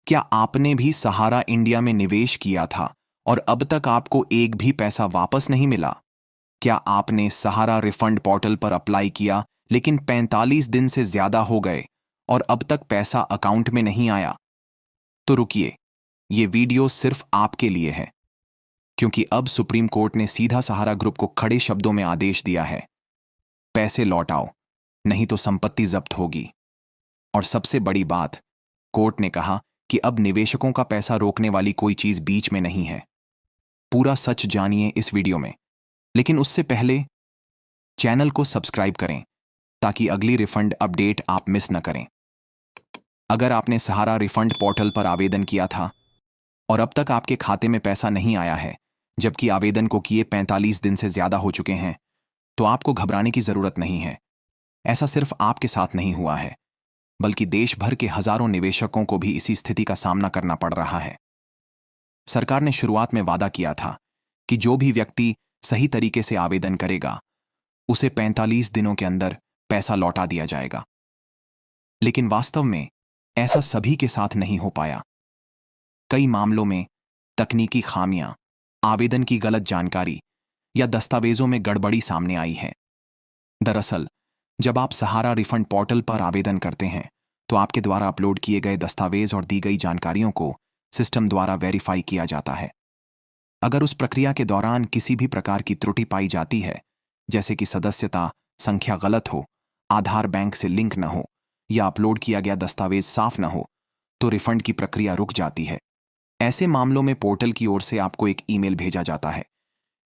क्या आपने भी सहारा इंडिया में निवेश किया था और अब तक आपको एक भी पैसा वापस नहीं मिला? क्या आपने सहारा रिफंड पोर्टल पर अप्लाई किया लेकिन 45 दिन से ज्यादा हो गए और अब तक पैसा अकाउंट में नहीं आया? तो रुकिए, ये वीडियो सिर्फ आपके लिए है, क्योंकि अब सुप्रीम कोर्ट ने सीधा सहारा ग्रुप को खड़े शब्दों में आदेश दिया है, पैसे लौटाओ, नहीं तो संपत्ति जब्त होगी। और सबसे बड़ी बात, कोर्ट ने कहा कि अब निवेशकों का पैसा रोकने वाली कोई चीज बीच में नहीं है। पूरा सच जानिए इस वीडियो में, लेकिन उससे पहले चैनल को सब्सक्राइब करें ताकि अगली रिफंड अपडेट आप मिस न करें। अगर आपने सहारा रिफंड पोर्टल पर आवेदन किया था और अब तक आपके खाते में पैसा नहीं आया है, जबकि आवेदन को किए 45 दिन से ज्यादा हो चुके हैं, तो आपको घबराने की जरूरत नहीं है। ऐसा सिर्फ आपके साथ नहीं हुआ है, बल्कि देश भर के हजारों निवेशकों को भी इसी स्थिति का सामना करना पड़ रहा है। सरकार ने शुरुआत में वादा किया था कि जो भी व्यक्ति सही तरीके से आवेदन करेगा, उसे 45 दिनों के अंदर पैसा लौटा दिया जाएगा। लेकिन वास्तव में ऐसा सभी के साथ नहीं हो पाया। कई मामलों में तकनीकी खामियां, आवेदन की गलत जानकारी या दस्तावेजों में गड़बड़ी सामने आई है। दरअसल, जब आप सहारा रिफंड पोर्टल पर आवेदन करते हैं, तो आपके द्वारा अपलोड किए गए दस्तावेज और दी गई जानकारियों को सिस्टम द्वारा वेरीफाई किया जाता है। अगर उस प्रक्रिया के दौरान किसी भी प्रकार की त्रुटि पाई जाती है, जैसे कि सदस्यता संख्या गलत हो, आधार बैंक से लिंक न हो या अपलोड किया गया दस्तावेज साफ न हो, तो रिफंड की प्रक्रिया रुक जाती है। ऐसे मामलों में पोर्टल की ओर से आपको एक ईमेल भेजा जाता है,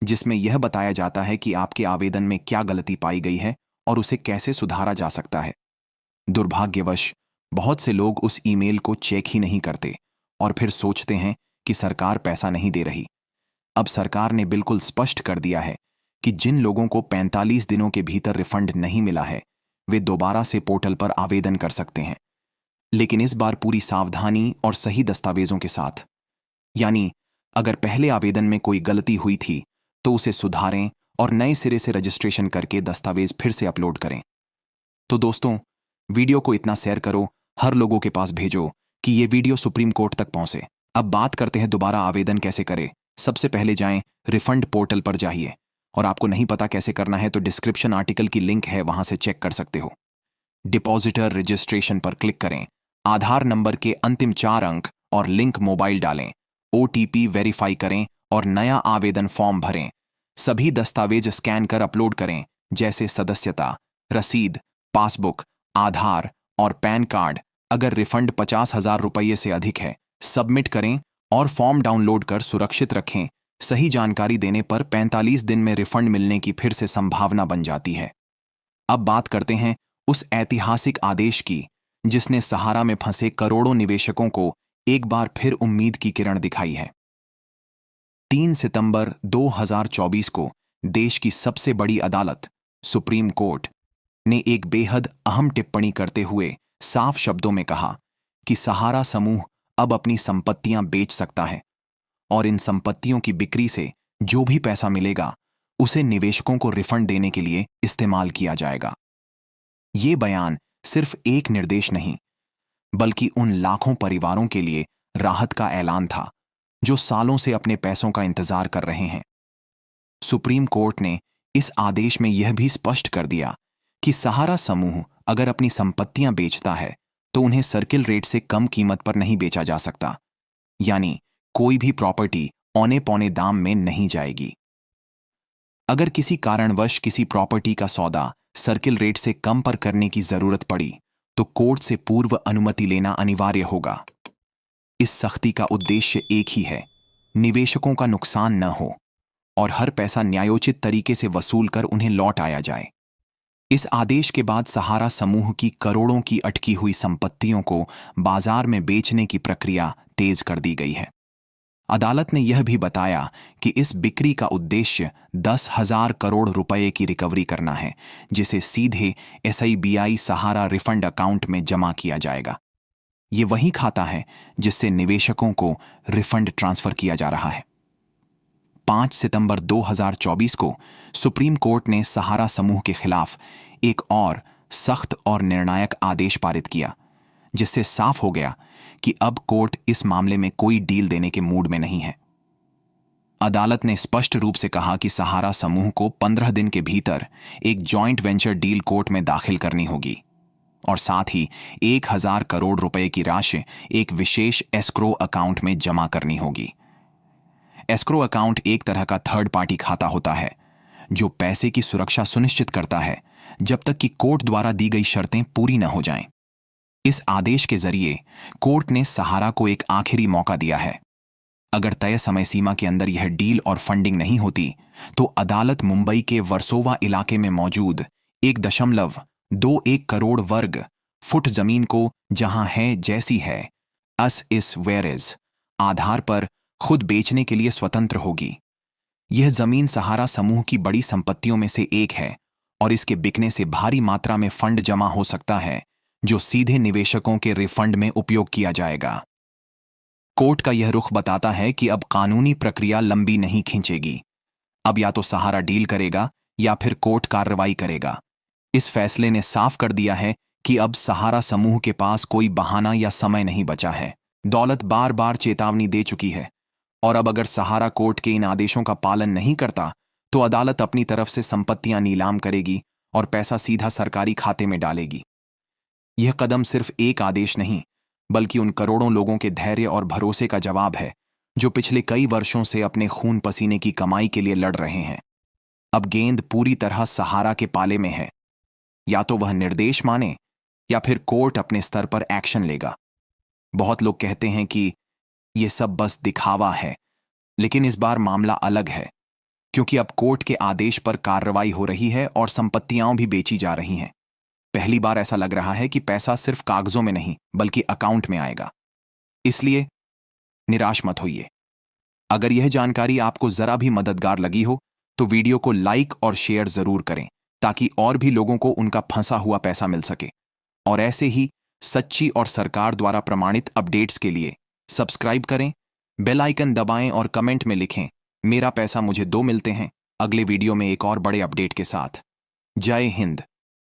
जिसमें यह बताया जाता है कि आपके आवेदन में क्या गलती पाई गई है और उसे कैसे सुधारा जा सकता है। दुर्भाग्यवश बहुत से लोग उस ईमेल को चेक ही नहीं करते और फिर सोचते हैं कि सरकार पैसा नहीं दे रही। अब सरकार ने बिल्कुल स्पष्ट कर दिया है कि जिन लोगों को 45 दिनों के भीतर रिफंड नहीं मिला है, वे दोबारा से पोर्टल पर आवेदन कर सकते हैं, लेकिन इस बार पूरी सावधानी और सही दस्तावेजों के साथ। यानी अगर पहले आवेदन में कोई गलती हुई थी, तो उसे सुधारें और नए सिरे से रजिस्ट्रेशन करके दस्तावेज फिर से अपलोड करें। तो दोस्तों, वीडियो को इतना शेयर करो, हर लोगों के पास भेजो कि ये वीडियो सुप्रीम कोर्ट तक पहुंचे। अब बात करते हैं दोबारा आवेदन कैसे करें। सबसे पहले जाएं रिफंड पोर्टल पर जाइए, और आपको नहीं पता कैसे करना है तो डिस्क्रिप्शन आर्टिकल की लिंक है, वहां से चेक कर सकते हो। डिपॉजिटर रजिस्ट्रेशन पर क्लिक करें, आधार नंबर के अंतिम 4 अंक और लिंक मोबाइल डालें, OTP वेरीफाई करें और नया आवेदन फॉर्म भरें। सभी दस्तावेज स्कैन कर अपलोड करें, जैसे सदस्यता, रसीद, पासबुक, आधार और पैन कार्ड। अगर रिफंड 50,000 रुपये से अधिक है, सबमिट करें और फॉर्म डाउनलोड कर सुरक्षित रखें। सही जानकारी देने पर 45 दिन में रिफंड मिलने की फिर से संभावना बन जाती है। अब बात करते हैं उस ऐतिहासिक आदेश की, जिसने सहारा में फंसे करोड़ों निवेशकों को एक बार फिर उम्मीद की किरण दिखाई है। 3 सितंबर 2024 को देश की सबसे बड़ी अदालत सुप्रीम कोर्ट ने एक बेहद अहम टिप्पणी करते हुए साफ शब्दों में कहा कि सहारा समूह अब अपनी संपत्तियां बेच सकता है और इन संपत्तियों की बिक्री से जो भी पैसा मिलेगा, उसे निवेशकों को रिफंड देने के लिए इस्तेमाल किया जाएगा। ये बयान सिर्फ एक निर्देश नहीं, बल्कि उन लाखों परिवारों के लिए राहत का ऐलान था जो सालों से अपने पैसों का इंतजार कर रहे हैं। सुप्रीम कोर्ट ने इस आदेश में यह भी स्पष्ट कर दिया कि सहारा समूह अगर अपनी संपत्तियां बेचता है, तो उन्हें सर्किल रेट से कम कीमत पर नहीं बेचा जा सकता। यानी कोई भी प्रॉपर्टी औने पौने दाम में नहीं जाएगी। अगर किसी कारणवश किसी प्रॉपर्टी का सौदा सर्किल रेट से कम पर करने की जरूरत पड़ी, तो कोर्ट से पूर्व अनुमति लेना अनिवार्य होगा। इस सख्ती का उद्देश्य एक ही है, निवेशकों का नुकसान न हो और हर पैसा न्यायोचित तरीके से वसूल कर उन्हें लौट आया जाए। इस आदेश के बाद सहारा समूह की करोड़ों की अटकी हुई संपत्तियों को बाजार में बेचने की प्रक्रिया तेज कर दी गई है। अदालत ने यह भी बताया कि इस बिक्री का उद्देश्य 10,000 करोड़ रुपए की रिकवरी करना है, जिसे सीधे SIBI सहारा रिफंड अकाउंट में जमा किया जाएगा। ये वही खाता है जिससे निवेशकों को रिफंड ट्रांसफर किया जा रहा है। 5 सितंबर 2024 को सुप्रीम कोर्ट ने सहारा समूह के खिलाफ एक और सख्त और निर्णायक आदेश पारित किया, जिससे साफ हो गया कि अब कोर्ट इस मामले में कोई डील देने के मूड में नहीं है। अदालत ने स्पष्ट रूप से कहा कि सहारा समूह को 15 दिन के भीतर एक जॉइंट वेंचर डील कोर्ट में दाखिल करनी होगी और साथ ही 1000 करोड़ रुपए की राशि एक विशेष एस्क्रो अकाउंट में जमा करनी होगी। एस्क्रो अकाउंट एक तरह का थर्ड पार्टी खाता होता है जो पैसे की सुरक्षा सुनिश्चित करता है जब तक कि कोर्ट द्वारा दी गई शर्तें पूरी न हो जाएं। इस आदेश के जरिए कोर्ट ने सहारा को एक आखिरी मौका दिया है। अगर तय समय सीमा के अंदर यह डील और फंडिंग नहीं होती तो अदालत मुंबई के वर्सोवा इलाके में मौजूद 1.21 करोड़ वर्ग फुट जमीन को जहां है जैसी है अस इस वेयर इज आधार पर खुद बेचने के लिए स्वतंत्र होगी। यह जमीन सहारा समूह की बड़ी संपत्तियों में से एक है और इसके बिकने से भारी मात्रा में फंड जमा हो सकता है जो सीधे निवेशकों के रिफंड में उपयोग किया जाएगा। कोर्ट का यह रुख बताता है कि अब कानूनी प्रक्रिया लंबी नहीं खींचेगी। अब या तो सहारा डील करेगा या फिर कोर्ट कार्रवाई करेगा। इस फैसले ने साफ कर दिया है कि अब सहारा समूह के पास कोई बहाना या समय नहीं बचा है। दौलत बार बार चेतावनी दे चुकी है और अब अगर सहारा कोर्ट के इन आदेशों का पालन नहीं करता तो अदालत अपनी तरफ से संपत्तियां नीलाम करेगी और पैसा सीधा सरकारी खाते में डालेगी। यह कदम सिर्फ एक आदेश नहीं बल्कि उन करोड़ों लोगों के धैर्य और भरोसे का जवाब है जो पिछले कई वर्षों से अपने खून पसीने की कमाई के लिए लड़ रहे हैं। अब गेंद पूरी तरह सहारा के पाले में है। या तो वह निर्देश माने या फिर कोर्ट अपने स्तर पर एक्शन लेगा। बहुत लोग कहते हैं कि यह सब बस दिखावा है, लेकिन इस बार मामला अलग है क्योंकि अब कोर्ट के आदेश पर कार्रवाई हो रही है और संपत्तियां भी बेची जा रही हैं। पहली बार ऐसा लग रहा है कि पैसा सिर्फ कागजों में नहीं बल्कि अकाउंट में आएगा। इसलिए निराश मत होइए। अगर यह जानकारी आपको जरा भी मददगार लगी हो तो वीडियो को लाइक और शेयर जरूर करें ताकि और भी लोगों को उनका फंसा हुआ पैसा मिल सके। और ऐसे ही सच्ची और सरकार द्वारा प्रमाणित अपडेट्स के लिए सब्सक्राइब करें, बेल आइकन दबाएं और कमेंट में लिखें मेरा पैसा मुझे 2 मिलते हैं। अगले वीडियो में एक और बड़े अपडेट के साथ। जय हिंद।